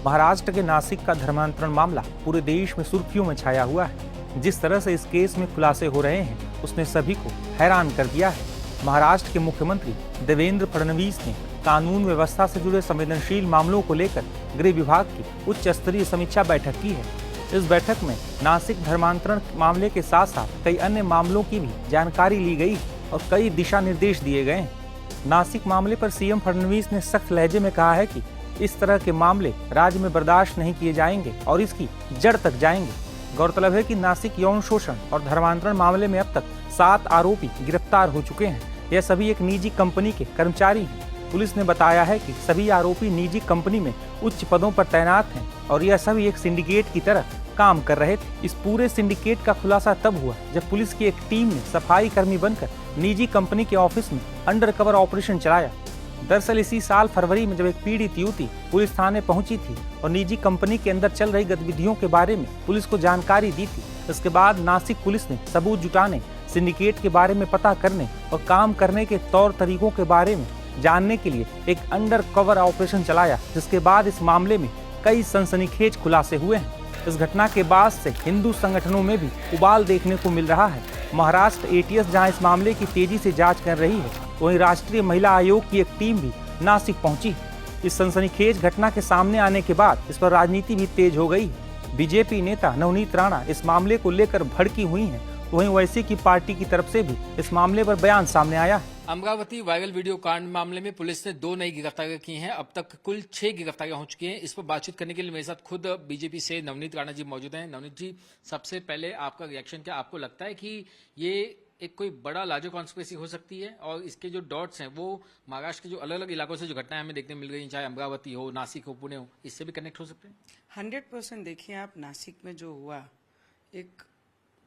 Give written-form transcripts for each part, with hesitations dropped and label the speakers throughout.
Speaker 1: महाराष्ट्र के नासिक का धर्मांतरण मामला पूरे देश में सुर्खियों में छाया हुआ है। जिस तरह से इस केस में खुलासे हो रहे हैं उसने सभी को हैरान कर दिया है। महाराष्ट्र के मुख्यमंत्री देवेंद्र फडणवीस ने कानून व्यवस्था से जुड़े संवेदनशील मामलों को लेकर गृह विभाग की उच्च स्तरीय समीक्षा बैठक की है। इस बैठक में नासिक धर्मांतरण मामले के साथ साथ कई अन्य मामलों की भी जानकारी ली गई और कई दिशा निर्देश दिए गए हैं। नासिक मामले पर सीएम फडणवीस ने सख्त लहजे में कहा है कि इस तरह के मामले राज्य में बर्दाश्त नहीं किए जाएंगे और इसकी जड़ तक जाएंगे। गौरतलब है कि नासिक यौन शोषण और धर्मांतरण मामले में अब तक 7 आरोपी गिरफ्तार हो चुके हैं। यह सभी एक निजी कंपनी के कर्मचारी हैं। पुलिस ने बताया है कि सभी आरोपी निजी कंपनी में उच्च पदों पर तैनात हैं और यह सभी एक सिंडिकेट की तरह काम कर रहे थे। इस पूरे सिंडिकेट का खुलासा तब हुआ जब पुलिस की एक टीम ने सफाई कर्मी बनकर निजी कंपनी के ऑफिस में अंडरकवर ऑपरेशन चलाया। दरअसल इसी साल फरवरी में जब एक पीड़ित युवती पुलिस थाने पहुंची थी और निजी कंपनी के अंदर चल रही गतिविधियों के बारे में पुलिस को जानकारी दी थी। इसके बाद नासिक पुलिस ने सबूत जुटाने, सिंडिकेट के बारे में पता करने और काम करने के तौर तरीकों के बारे में जानने के लिए एक अंडर कवर ऑपरेशन चलाया, जिसके बाद इस मामले में कई सनसनीखेज खुलासे हुए हैं। इस घटना के बाद से हिंदू संगठनों में भी उबाल देखने को मिल रहा है। महाराष्ट्र एटीएस जहां इस मामले की तेजी से जांच कर रही है, वहीं राष्ट्रीय महिला आयोग की एक टीम भी नासिक पहुंची। इस सनसनीखेज घटना के सामने आने के बाद इस पर राजनीति भी तेज हो गई है। बीजेपी नेता नवनीत राणा इस मामले को लेकर भड़की हुई हैं, वहीं वैसे की पार्टी की तरफ से भी इस मामले पर बयान सामने आया है।
Speaker 2: अमरावती वायरल वीडियो कांड मामले में पुलिस ने 2 नई गिरफ्तारियां की हैं। अब तक कुल 6 गिरफ्तारियां हो चुकी हैं। इस पर बातचीत करने के लिए मेरे साथ खुद बीजेपी से नवनीत राणा जी मौजूद हैं। नवनीत जी, सबसे पहले आपका रिएक्शन क्या, आपको लगता है कि ये एक कोई बड़ा लार्जर कॉन्स्पिरेसी हो सकती है और इसके जो डॉट्स हैं वो महाराष्ट्र के जो अलग अलग इलाकों से जो घटनाएं हमें देखने मिल गई, चाहे अमरावती हो, नासिक हो, पुणे हो, इससे भी कनेक्ट हो सकते हैं?
Speaker 3: 100% देखिए आप, नासिक में जो हुआ, एक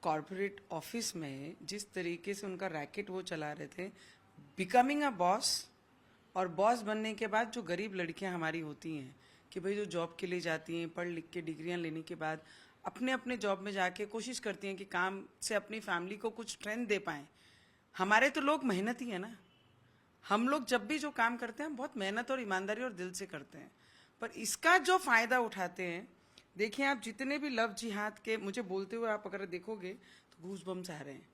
Speaker 3: कॉर्पोरेट ऑफिस में जिस तरीके से उनका रैकेट वो चला रहे थे, बिकमिंग अ बॉस, और बॉस बनने के बाद जो गरीब लड़कियां हमारी होती हैं कि भाई जो जॉब के लिए जाती हैं, पढ़ लिख के डिग्रियां लेने के बाद अपने अपने जॉब में जाके कोशिश करती हैं कि काम से अपनी फैमिली को कुछ स्ट्रेंथ दे पाएं। हमारे तो लोग मेहनती हैं ना, हम लोग जब भी जो काम करते हैं बहुत मेहनत और ईमानदारी और दिल से करते हैं, पर इसका जो फायदा उठाते हैं, देखिए आप जितने भी लव जिहाद के मुझे बोलते हुए आप अगर देखोगे तो गूज बम्स आ रहे हैं।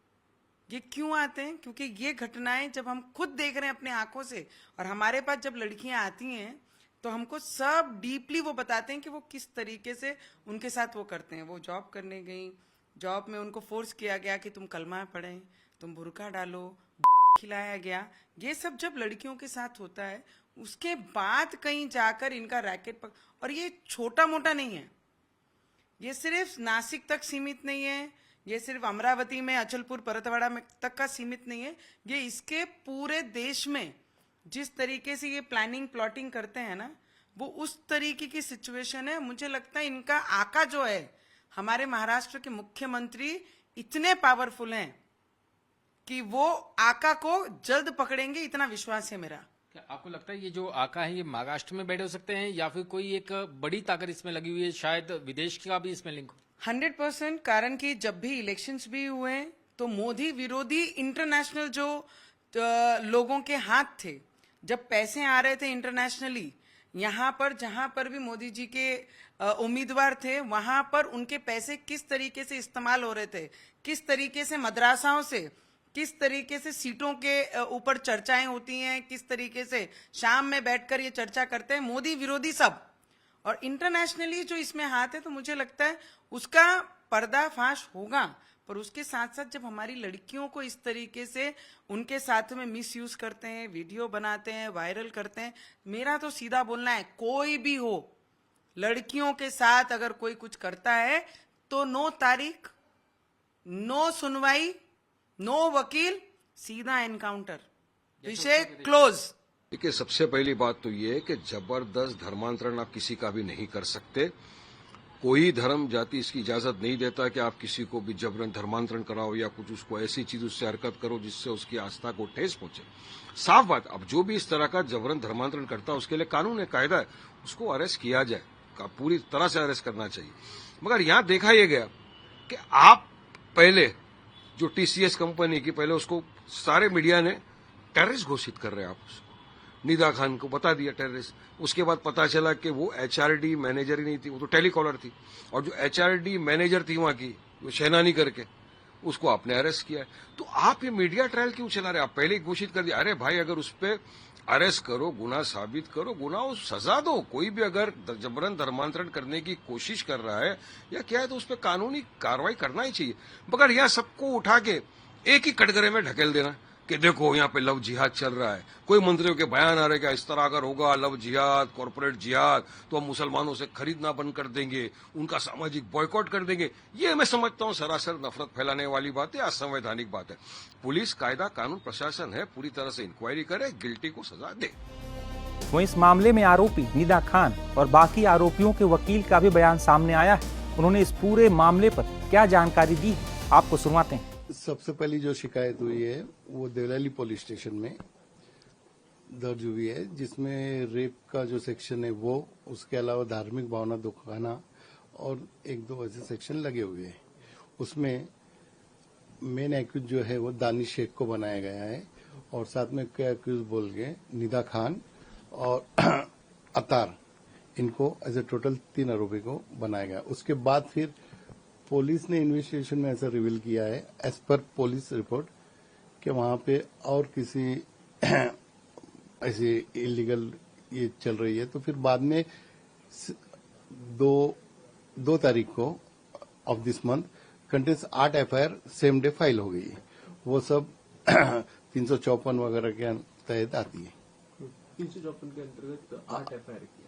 Speaker 3: ये क्यों आते हैं? क्योंकि ये घटनाएं जब हम खुद देख रहे हैं अपने आंखों से, और हमारे पास जब लड़कियां आती हैं तो हमको सब डीपली वो बताते हैं कि वो किस तरीके से उनके साथ वो करते हैं। वो जॉब करने गई, जॉब में उनको फोर्स किया गया कि तुम कलमा पढ़ें, तुम बुर्का डालो, खिलाया गया। ये सब जब लड़कियों के साथ होता है, उसके बाद कहीं जाकर इनका रैकेट और ये छोटा मोटा नहीं है, ये सिर्फ नासिक तक सीमित नहीं है, ये सिर्फ अमरावती में, अचलपुर, परतवाड़ा में तक का सीमित नहीं है। ये इसके पूरे देश में जिस तरीके से ये प्लानिंग प्लॉटिंग करते हैं ना, वो उस तरीके की सिचुएशन है। मुझे लगता है इनका आका जो है, हमारे महाराष्ट्र के मुख्यमंत्री इतने पावरफुल हैं कि वो आका को जल्द पकड़ेंगे, इतना विश्वास है मेरा।
Speaker 2: क्या आपको लगता है ये जो आका है ये महाराष्ट्र में बैठे हो सकते हैं या फिर कोई एक बड़ी ताकत इसमें लगी हुई है, शायद विदेश का भी इसमें लिंक हो?
Speaker 3: 100%, कारण कि जब भी इलेक्शंस भी हुए तो मोदी विरोधी इंटरनेशनल जो लोगों के हाथ थे, जब पैसे आ रहे थे इंटरनेशनली, यहाँ पर जहां पर भी मोदी जी के उम्मीदवार थे, वहां पर उनके पैसे किस तरीके से इस्तेमाल हो रहे थे, किस तरीके से मदरसाओं से, किस तरीके से सीटों के ऊपर चर्चाएं होती हैं, किस तरीके से शाम में बैठकर ये चर्चा करते हैं, मोदी विरोधी सब, और इंटरनेशनली जो इसमें हाथ है, तो मुझे लगता है उसका पर्दाफाश होगा। पर उसके साथ साथ जब हमारी लड़कियों को इस तरीके से उनके साथ में मिस यूज करते हैं, वीडियो बनाते हैं, वायरल करते हैं, मेरा तो सीधा बोलना है, कोई भी हो, लड़कियों के साथ अगर कोई कुछ करता है तो नो तारीख, नो सुनवाई, नो वकील, सीधा एनकाउंटर, विषय क्लोज।
Speaker 4: देखिए, सबसे पहली बात तो ये है कि जबरदस्त धर्मांतरण आप किसी का भी नहीं कर सकते। कोई धर्म जाति इसकी इजाजत नहीं देता कि आप किसी को भी जबरन धर्मांतरण कराओ या कुछ उसको ऐसी चीज उससे हरकत करो जिससे उसकी आस्था को ठेस पहुंचे। साफ बात, अब जो भी इस तरह का जबरन धर्मांतरण करता है उसके लिए कानून है, कायदा है, उसको अरेस्ट किया जाए, पूरी तरह से अरेस्ट करना चाहिए। मगर यहां देखा यह गया कि आप पहले जो टीसीएस कंपनी की, पहले उसको सारे मीडिया ने टेररिस्ट घोषित कर रहे हैं आप उसको। निदा खान को बता दिया टेररिस्ट। उसके बाद पता चला कि वो एचआरडी मैनेजर ही नहीं थी, वो तो टेलीकॉलर थी। और जो एचआरडी मैनेजर थी वहां की, वो शहनानी करके, उसको आपने अरेस्ट किया है। तो आप ये मीडिया ट्रायल क्यों चला रहे? आप पहले ही घोषित कर दिया, अरे भाई अगर उस पर अरेस्ट करो, गुनाह साबित करो, गुनाह सजा दो। कोई भी अगर जबरन धर्मांतरण करने की कोशिश कर रहा है या क्या है तो उस पर कानूनी कार्रवाई करना ही चाहिए। मगर यहाँ सबको उठा के एक ही कटघरे में ढकेल देना कि देखो यहाँ पे लव जिहाद चल रहा है। कोई मंत्रियों के बयान आ रहे कि इस तरह अगर होगा लव जिहाद, कॉर्पोरेट जिहाद, तो हम मुसलमानों से खरीदना बंद कर देंगे, उनका सामाजिक बॉयकॉट कर देंगे। ये मैं समझता हूँ सरासर नफरत फैलाने वाली बात है, असंवैधानिक बात है। पुलिस, कायदा, कानून, प्रशासन है, पूरी तरह से इंक्वायरी करे, गिल्टी को सजा दे।
Speaker 1: वहीं इस मामले में आरोपी निदा खान और बाकी आरोपियों के वकील का भी बयान सामने आया है। उन्होंने इस पूरे मामले पर क्या जानकारी दी है, आपको सुनवाते हैं।
Speaker 5: सबसे पहली जो शिकायत हुई है वो देवलाली पुलिस स्टेशन में दर्ज हुई है, जिसमें रेप का जो सेक्शन है वो, उसके अलावा धार्मिक भावना दुखाना और एक दो ऐसे सेक्शन लगे हुए हैं। उसमें मेन एक्यूज जो है वो दानिश शेख को बनाया गया है और साथ में क्या एक्यूज बोल के निदा खान और अतार, इनको एज ए टोटल 3 आरोपी को बनाया गया। उसके बाद फिर पुलिस ने इन्वेस्टिगेशन में ऐसा रिवील किया है एज पर पुलिस रिपोर्ट कि वहां पे और किसी ऐसी इलीगल ये चल रही है। तो फिर बाद में 2 तारीख को of this month contains 8 FIR same day file हो गई। वो सब 354 वगैरह के तहत आती है।
Speaker 6: 354 के अंतर्गत 8 एफआईआर किया।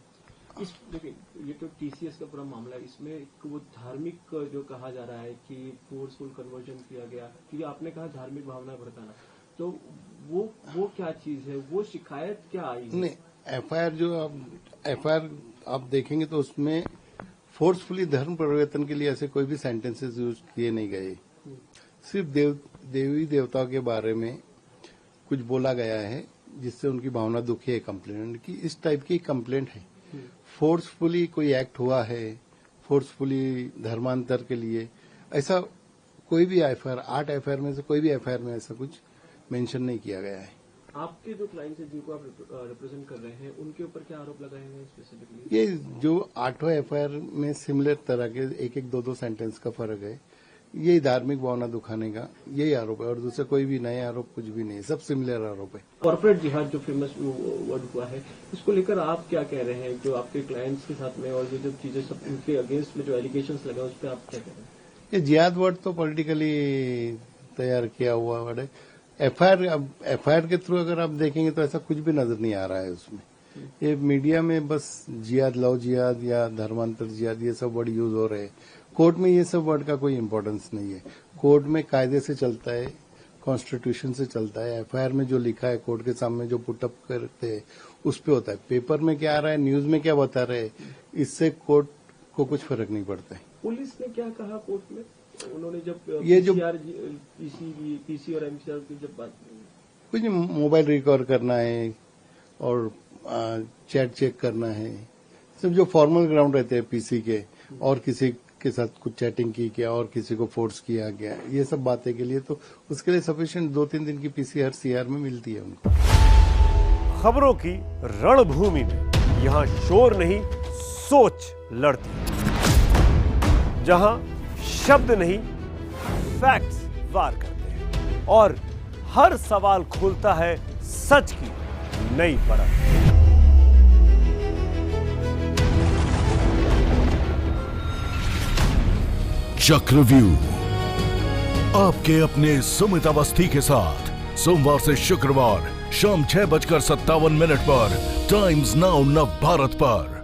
Speaker 6: इस देखिए, ये तो टीसीएस का पूरा मामला है, इसमें वो धार्मिक जो कहा जा रहा है कि फोर्सफुल कन्वर्जन किया गया, क्योंकि आपने कहा धार्मिक भावना भड़काना, तो वो क्या चीज है, वो शिकायत क्या आई है?
Speaker 5: नहीं, एफआईआर आप देखेंगे तो उसमें फोर्सफुली धर्म परिवर्तन के लिए ऐसे कोई भी सेंटेंसेस यूज किए नहीं गए। सिर्फ देवी देवताओं के बारे में कुछ बोला गया है जिससे उनकी भावना दुखी है कंप्लेंट की, इस टाइप की कंप्लेंट है। फोर्सफुली कोई एक्ट हुआ है, फोर्सफुली धर्मांतर के लिए, ऐसा कोई भी एफआईआर, 8 एफआईआर में से कोई भी एफआईआर में ऐसा कुछ मेंशन नहीं किया गया है।
Speaker 6: आपके जो क्लाइंट्स हैं जिनको आप रिप्रेजेंट कर रहे हैं, उनके ऊपर क्या आरोप लगाए हैं स्पेसिफिकली?
Speaker 5: ये जो 8वां एफआईआर में सिमिलर तरह के एक 2 सेंटेंस का फर्क है, यही धार्मिक भावना दुखाने का यही आरोप है और दूसरा कोई भी नए आरोप कुछ भी नहीं, सब सिमिलर आरोप है।
Speaker 6: कॉर्पोरेट जिहाद जो फेमस वर्ड हुआ है, इसको लेकर आप क्या कह रहे हैं जो आपके क्लाइंट्स के साथ में, और ये जो चीजें सब इनके अगेंस्ट में जो एलिगेशंस लगे उस पर आप क्या कह रहे हैं?
Speaker 5: ये जिहाद वर्ड तो पॉलिटिकली तैयार किया हुआ वर्ड है। एफआईआर के थ्रू अगर आप देखेंगे तो ऐसा कुछ भी नजर नहीं आ रहा है उसमें। ये मीडिया में बस जिहाद, लव जिहाद या धर्मांतर जिहाद, ये सब वर्ड यूज हो रहे हैं। कोर्ट में ये सब वर्ड का कोई इम्पोर्टेंस नहीं है। कोर्ट में कायदे से चलता है, कॉन्स्टिट्यूशन से चलता है। एफआईआर में जो लिखा है, कोर्ट के सामने जो पुटअप करते हैं, उस पे होता है। पेपर में क्या आ रहा है, न्यूज में क्या बता रहे हैं, इससे कोर्ट को कुछ फर्क नहीं पड़ता है।
Speaker 6: पुलिस ने क्या कहा कोर्ट में? उन्होंने जब
Speaker 5: ये जो
Speaker 6: पीसी और एमसीआर की जब बात
Speaker 5: कुछ मोबाइल रिकॉर्ड करना है और चैट चेक करना है, सब जो फॉर्मल ग्राउंड रहते हैं पीसी के, और किसी के साथ कुछ चैटिंग की क्या और किसी को फोर्स किया गया, ये सब बातें के लिए तो उसके लिए सफिशिएंट 2-3 दिन की पीसी हर सीआर में मिलती है उनको।
Speaker 7: खबरों की रणभूमि में यहाँ शोर नहीं सोच लड़ती है, जहां शब्द नहीं फैक्ट्स वार करते हैं और हर सवाल खोलता है सच की नई परत।
Speaker 8: चक्रव्यूह आपके अपने सुमित अवस्थी के साथ सोमवार से शुक्रवार शाम 6:57 पर टाइम्स नाउ नव भारत पर।